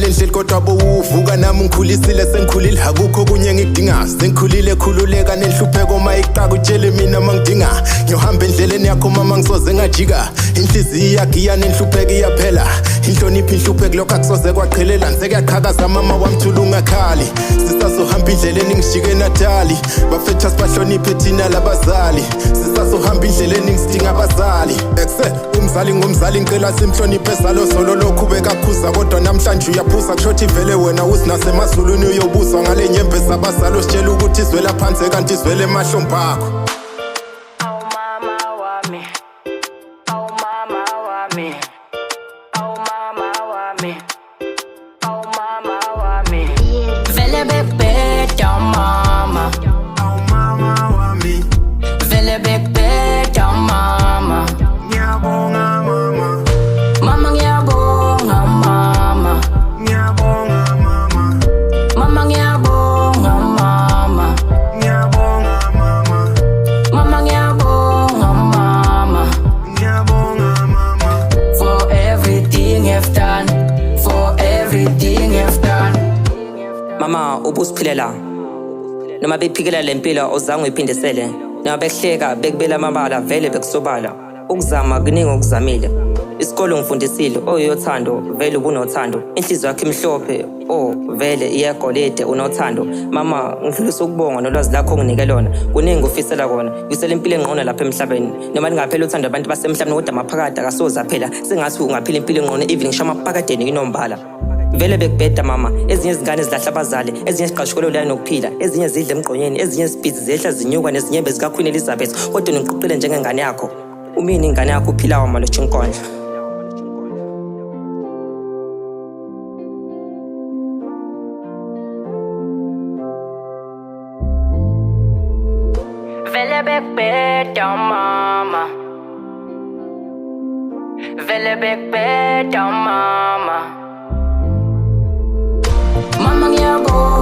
endlela kodwa bowuvuka nami ngikhulisile sengikhulile akukho kunye ngikudinga sengikhulile khululeka nenhlupheko mayikuqaka utshele mina mangidinga ngiyohamba endleleni yakho mama ngisoze ngajika inhliziyo iyagiya nenhlupheko iyaphela inhlonipho inhlupheko lokho akusoze kwaqhelela nsekuyaqhakaza mama wamthula ungakhali sisazohamba endleleni ngishike eNatali bafethu sibahloniphe thina labazali sisazohamba endleleni ngisidinga abazali ekse umzali ngumzali ngicela simhloniphe salo solo lokhu bekakhuza kodwa namhlanje uyaphuza kushothi vele wena usinasemazulwini uyobuzwa ngale nyembe zabazali ositshela ukuthi izwela phansi kanti izwele emahlombe akho. Vele bekbeda mama, vele bekbeda mama, Ngiyabonga mama, mama ngiyabonga mama, ngiyabonga mama, mama ngiyabonga mama, ngiyabonga mama, mama ngiyabonga mama, ngiyabonga mama. for everything you've done, for everything you've done. Mama ubusiphilela noma bephikela lempilo ozange uyiphindisele noma bekuhleka bekubela amabala vele bekusobala ukuzama kuningi okuzamile isikole ngifundisile oyothando vele ubunothando inhliziyo yakhe imhlophe vele iyagolide unothando mama ngifisa ukubonga nolwazi lakho onginike lona kuningi ufisela kona yisela impilo engqono lapha emhlabeni noma lingaphela uthando abantu basemhlabeni kodwa amaphakade akasoza phela sengathi ungaphila impilo engqono even ngisho amaphakadeni inombala vele bekubheda mama ezinye izingane zilahla abazali ezinye ziqashukela la nokuphila ezinye zidla emgqonyeni ezinye izibhizi zehla zinyuka nezinyembe zika Queen Elizabeth kodwa ngiqoqile njengengane yakho umini ingane yakho uphila wamalotsha inkondlo Vele bekbeda mama, vele bekbeda mama, mama ngiyabonga.